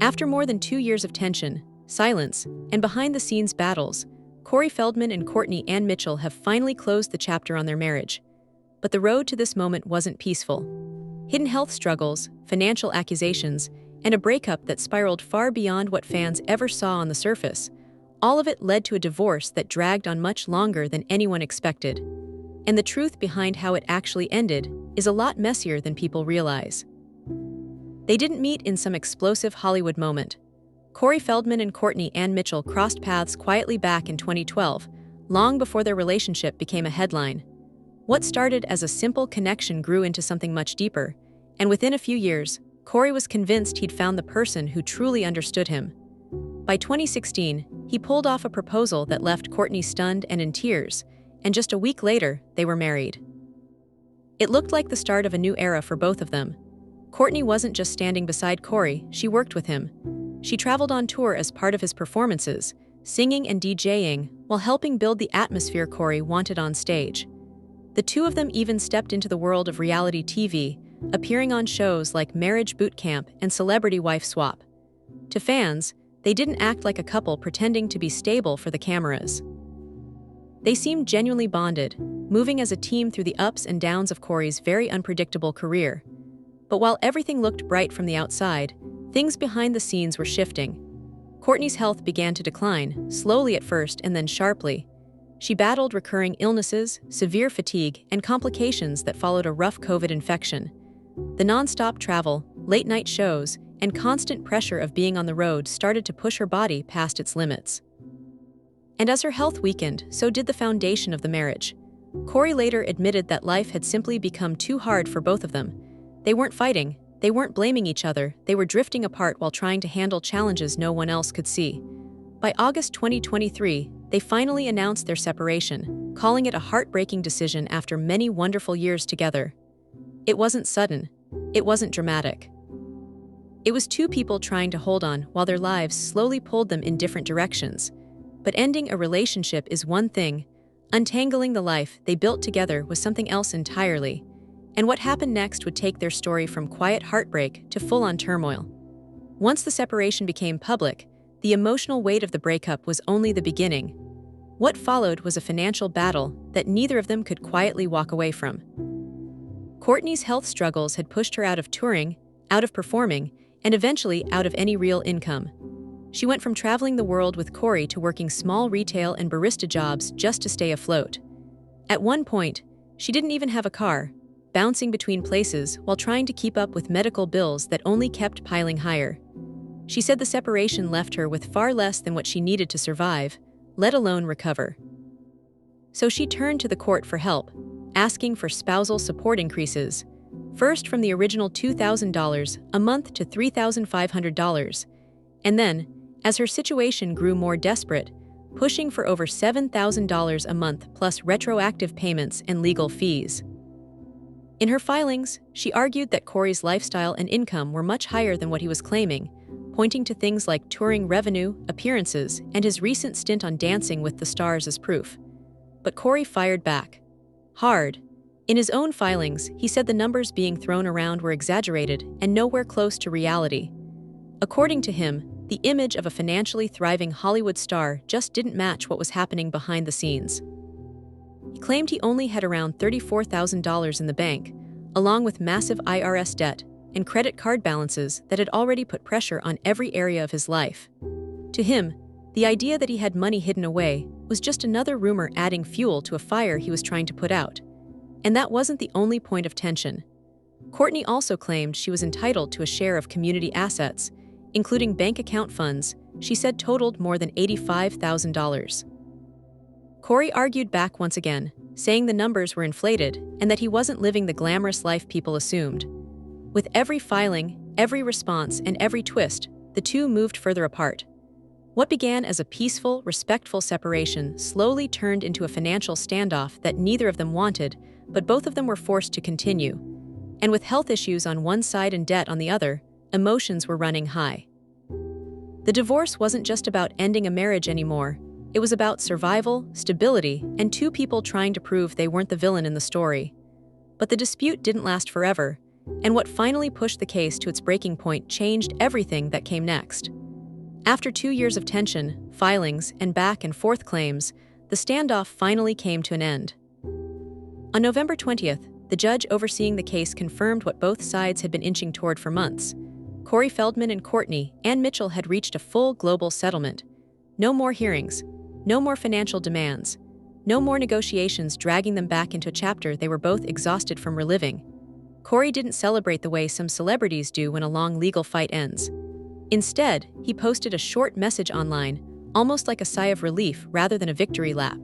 After more than 2 years of tension, silence, and behind-the-scenes battles, Corey Feldman and Courtney Anne Mitchell have finally closed the chapter on their marriage. But the road to this moment wasn't peaceful. Hidden health struggles, financial accusations, and a breakup that spiraled far beyond what fans ever saw on the surface, all of it led to a divorce that dragged on much longer than anyone expected. And the truth behind how it actually ended is a lot messier than people realize. They didn't meet in some explosive Hollywood moment. Corey Feldman and Courtney Anne Mitchell crossed paths quietly back in 2012, long before their relationship became a headline. What started as a simple connection grew into something much deeper, and within a few years, Corey was convinced he'd found the person who truly understood him. By 2016, he pulled off a proposal that left Courtney stunned and in tears, and just a week later, they were married. It looked like the start of a new era for both of them. Courtney wasn't just standing beside Corey, she worked with him. She traveled on tour as part of his performances, singing and DJing, while helping build the atmosphere Corey wanted on stage. The two of them even stepped into the world of reality TV, appearing on shows like Marriage Boot Camp and Celebrity Wife Swap. To fans, they didn't act like a couple pretending to be stable for the cameras. They seemed genuinely bonded, moving as a team through the ups and downs of Corey's very unpredictable career. But while everything looked bright from the outside, things behind the scenes were shifting. Courtney's health began to decline, slowly at first and then sharply. She battled recurring illnesses, severe fatigue, and complications that followed a rough COVID infection. The non-stop travel, late-night shows, and constant pressure of being on the road started to push her body past its limits. And as her health weakened, so did the foundation of the marriage. Corey later admitted that life had simply become too hard for both of them. They weren't fighting, they weren't blaming each other, they were drifting apart while trying to handle challenges no one else could see. By August 2023, they finally announced their separation, calling it a heartbreaking decision after many wonderful years together. It wasn't sudden, it wasn't dramatic. It was two people trying to hold on while their lives slowly pulled them in different directions. But ending a relationship is one thing, untangling the life they built together was something else entirely. And what happened next would take their story from quiet heartbreak to full-on turmoil. Once the separation became public, the emotional weight of the breakup was only the beginning. What followed was a financial battle that neither of them could quietly walk away from. Courtney's health struggles had pushed her out of touring, out of performing, and eventually out of any real income. She went from traveling the world with Corey to working small retail and barista jobs just to stay afloat. At one point, she didn't even have a car, bouncing between places while trying to keep up with medical bills that only kept piling higher. She said the separation left her with far less than what she needed to survive, let alone recover. So she turned to the court for help, asking for spousal support increases, first from the original $2,000 a month to $3,500, and then, as her situation grew more desperate, pushing for over $7,000 a month plus retroactive payments and legal fees. In her filings, she argued that Corey's lifestyle and income were much higher than what he was claiming, pointing to things like touring revenue, appearances, and his recent stint on Dancing with the Stars as proof. But Corey fired back. Hard. In his own filings, he said the numbers being thrown around were exaggerated and nowhere close to reality. According to him, the image of a financially thriving Hollywood star just didn't match what was happening behind the scenes. He claimed he only had around $34,000 in the bank, along with massive IRS debt and credit card balances that had already put pressure on every area of his life. To him, the idea that he had money hidden away was just another rumor adding fuel to a fire he was trying to put out. And that wasn't the only point of tension. Courtney also claimed she was entitled to a share of community assets, including bank account funds she said totaled more than $85,000. Corey argued back once again, saying the numbers were inflated and that he wasn't living the glamorous life people assumed. With every filing, every response, and every twist, the two moved further apart. What began as a peaceful, respectful separation slowly turned into a financial standoff that neither of them wanted, but both of them were forced to continue. And with health issues on one side and debt on the other, emotions were running high. The divorce wasn't just about ending a marriage anymore. It was about survival, stability, and two people trying to prove they weren't the villain in the story. But the dispute didn't last forever, and what finally pushed the case to its breaking point changed everything that came next. After 2 years of tension, filings, and back-and-forth claims, the standoff finally came to an end. On November 20th, the judge overseeing the case confirmed what both sides had been inching toward for months. Corey Feldman and Courtney Anne Mitchell had reached a full global settlement. No more hearings, no more financial demands, no more negotiations dragging them back into a chapter they were both exhausted from reliving. Corey didn't celebrate the way some celebrities do when a long legal fight ends. Instead, he posted a short message online, almost like a sigh of relief rather than a victory lap.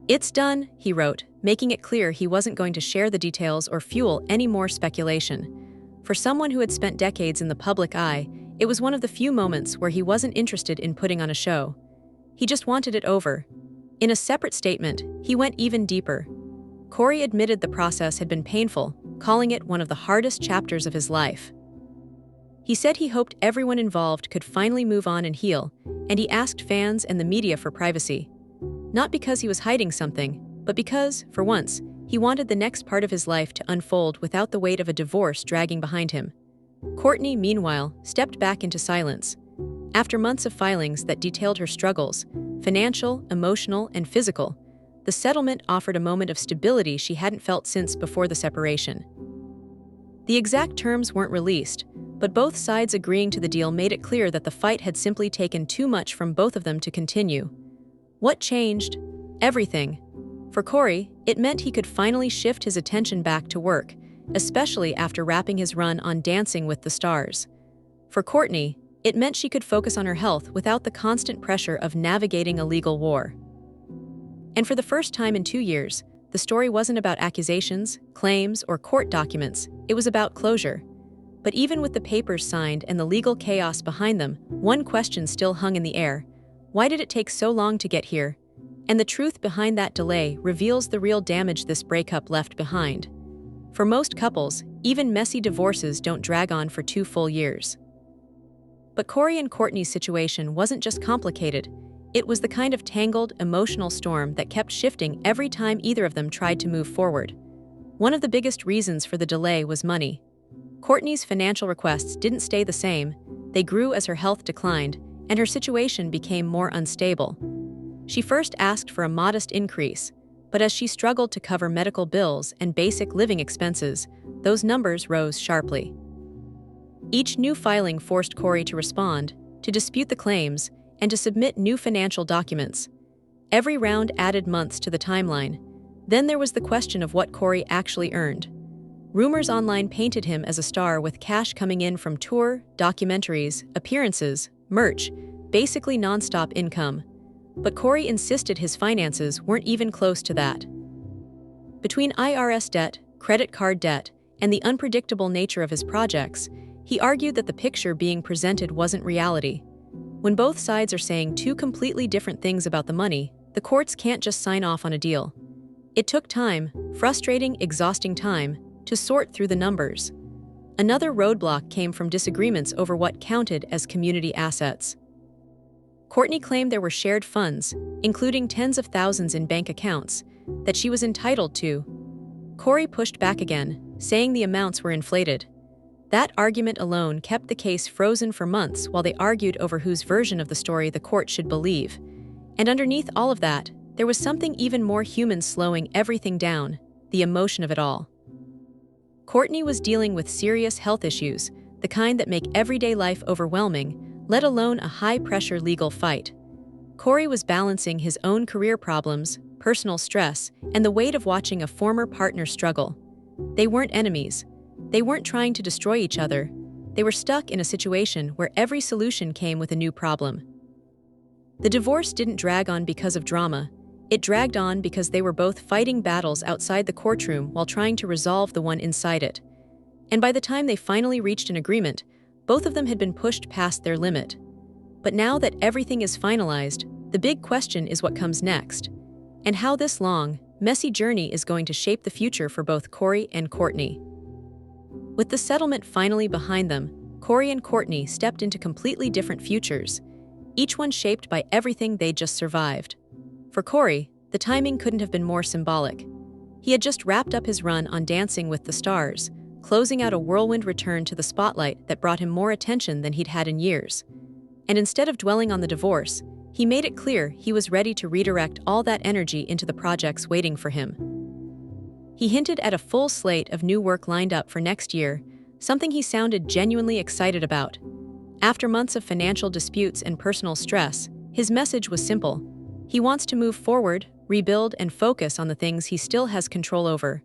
"It's done," he wrote, making it clear he wasn't going to share the details or fuel any more speculation. For someone who had spent decades in the public eye, it was one of the few moments where he wasn't interested in putting on a show. He just wanted it over. In a separate statement, he went even deeper. Corey admitted the process had been painful, calling it one of the hardest chapters of his life. He said he hoped everyone involved could finally move on and heal, and he asked fans and the media for privacy. Not because he was hiding something, but because, for once, he wanted the next part of his life to unfold without the weight of a divorce dragging behind him. Courtney, meanwhile, stepped back into silence. After months of filings that detailed her struggles, financial, emotional, and physical, the settlement offered a moment of stability she hadn't felt since before the separation. The exact terms weren't released, but both sides agreeing to the deal made it clear that the fight had simply taken too much from both of them to continue. What changed? Everything. For Corey, it meant he could finally shift his attention back to work, especially after wrapping his run on Dancing with the Stars. For Courtney, it meant she could focus on her health without the constant pressure of navigating a legal war. And for the first time in 2 years, the story wasn't about accusations, claims, or court documents. It was about closure. But even with the papers signed and the legal chaos behind them, one question still hung in the air. Why did it take so long to get here? And the truth behind that delay reveals the real damage this breakup left behind. For most couples, even messy divorces don't drag on for 2 full years. But Corey and Courtney's situation wasn't just complicated. It was the kind of tangled, emotional storm that kept shifting every time either of them tried to move forward. One of the biggest reasons for the delay was money. Courtney's financial requests didn't stay the same. They grew as her health declined, and her situation became more unstable. She first asked for a modest increase, but as she struggled to cover medical bills and basic living expenses, those numbers rose sharply. Each new filing forced Corey to respond, to dispute the claims, and to submit new financial documents. Every round added months to the timeline. Then there was the question of what Corey actually earned. Rumors online painted him as a star with cash coming in from tour, documentaries, appearances, merch, basically nonstop income. But Corey insisted his finances weren't even close to that. Between IRS debt, credit card debt, and the unpredictable nature of his projects, he argued that the picture being presented wasn't reality. When both sides are saying two completely different things about the money, the courts can't just sign off on a deal. It took time, frustrating, exhausting time, to sort through the numbers. Another roadblock came from disagreements over what counted as community assets. Courtney claimed there were shared funds, including tens of thousands in bank accounts, that she was entitled to. Corey pushed back again, saying the amounts were inflated. That argument alone kept the case frozen for months while they argued over whose version of the story the court should believe. And underneath all of that, there was something even more human slowing everything down: the emotion of it all. Courtney was dealing with serious health issues, the kind that make everyday life overwhelming, let alone a high-pressure legal fight. Corey was balancing his own career problems, personal stress, and the weight of watching a former partner struggle. They weren't enemies. They weren't trying to destroy each other. They were stuck in a situation where every solution came with a new problem. The divorce didn't drag on because of drama. It dragged on because they were both fighting battles outside the courtroom while trying to resolve the one inside it. And by the time they finally reached an agreement, both of them had been pushed past their limit. But now that everything is finalized, the big question is what comes next, and how this long, messy journey is going to shape the future for both Corey and Courtney. With the settlement finally behind them, Corey and Courtney stepped into completely different futures, each one shaped by everything they'd just survived. For Corey, the timing couldn't have been more symbolic. He had just wrapped up his run on Dancing with the Stars, closing out a whirlwind return to the spotlight that brought him more attention than he'd had in years. And instead of dwelling on the divorce, he made it clear he was ready to redirect all that energy into the projects waiting for him. He hinted at a full slate of new work lined up for next year, something he sounded genuinely excited about. After months of financial disputes and personal stress, his message was simple. He wants to move forward, rebuild, and focus on the things he still has control over.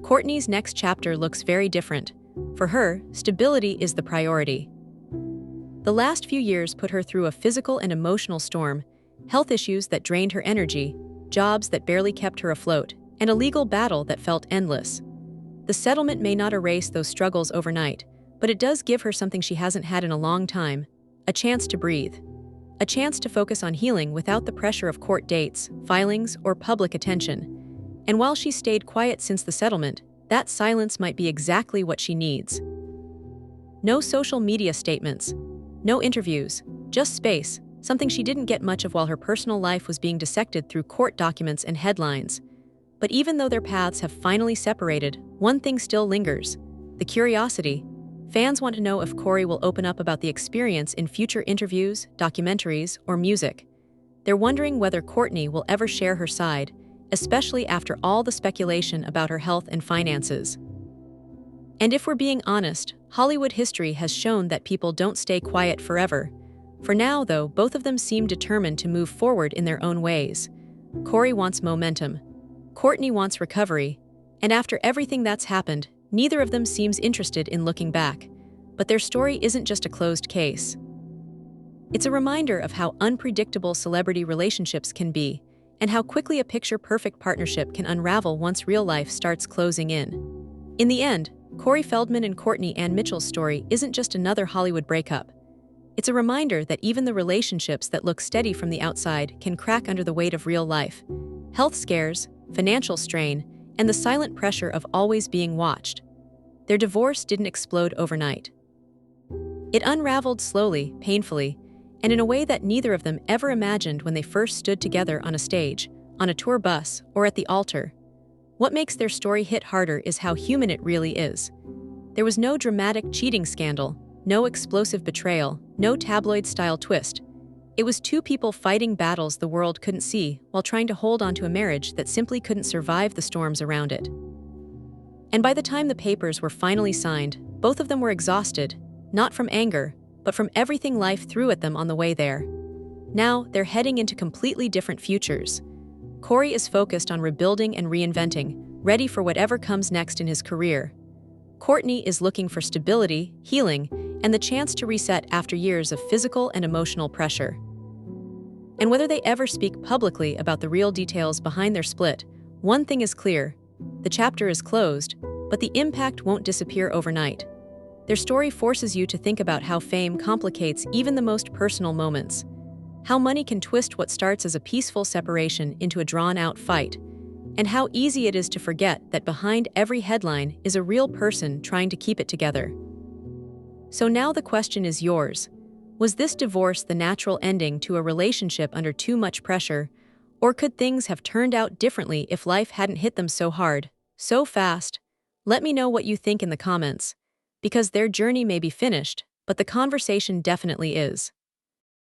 Courtney's next chapter looks very different. For her, stability is the priority. The last few years put her through a physical and emotional storm, health issues that drained her energy, jobs that barely kept her afloat, and a legal battle that felt endless. The settlement may not erase those struggles overnight, but it does give her something she hasn't had in a long time: a chance to breathe. A chance to focus on healing without the pressure of court dates, filings, or public attention. And while she stayed quiet since the settlement, that silence might be exactly what she needs. No social media statements, no interviews, just space, something she didn't get much of while her personal life was being dissected through court documents and headlines. But even though their paths have finally separated, one thing still lingers: the curiosity. Fans want to know if Corey will open up about the experience in future interviews, documentaries, or music. They're wondering whether Courtney will ever share her side, especially after all the speculation about her health and finances. And if we're being honest, Hollywood history has shown that people don't stay quiet forever. For now, though, both of them seem determined to move forward in their own ways. Corey wants momentum. Courtney wants recovery. And after everything that's happened, neither of them seems interested in looking back. But their story isn't just a closed case. It's a reminder of how unpredictable celebrity relationships can be, and how quickly a picture-perfect partnership can unravel once real life starts closing in. In the end, Corey Feldman and Courtney Anne Mitchell's story isn't just another Hollywood breakup. It's a reminder that even the relationships that look steady from the outside can crack under the weight of real life. Health scares, financial strain, and the silent pressure of always being watched. Their divorce didn't explode overnight. It unraveled slowly, painfully, and in a way that neither of them ever imagined when they first stood together on a stage, on a tour bus, or at the altar. What makes their story hit harder is how human it really is. There was no dramatic cheating scandal, no explosive betrayal, no tabloid-style twist. It was two people fighting battles the world couldn't see while trying to hold on to a marriage that simply couldn't survive the storms around it. And by the time the papers were finally signed, both of them were exhausted, not from anger, but from everything life threw at them on the way there. Now, they're heading into completely different futures. Corey is focused on rebuilding and reinventing, ready for whatever comes next in his career. Courtney is looking for stability, healing, and the chance to reset after years of physical and emotional pressure. And whether they ever speak publicly about the real details behind their split, one thing is clear: the chapter is closed, but the impact won't disappear overnight. Their story forces you to think about how fame complicates even the most personal moments, how money can twist what starts as a peaceful separation into a drawn-out fight, and how easy it is to forget that behind every headline is a real person trying to keep it together. So now the question is yours. Was this divorce the natural ending to a relationship under too much pressure, or could things have turned out differently if life hadn't hit them so hard, so fast? Let me know what you think in the comments, because their journey may be finished, but the conversation definitely is.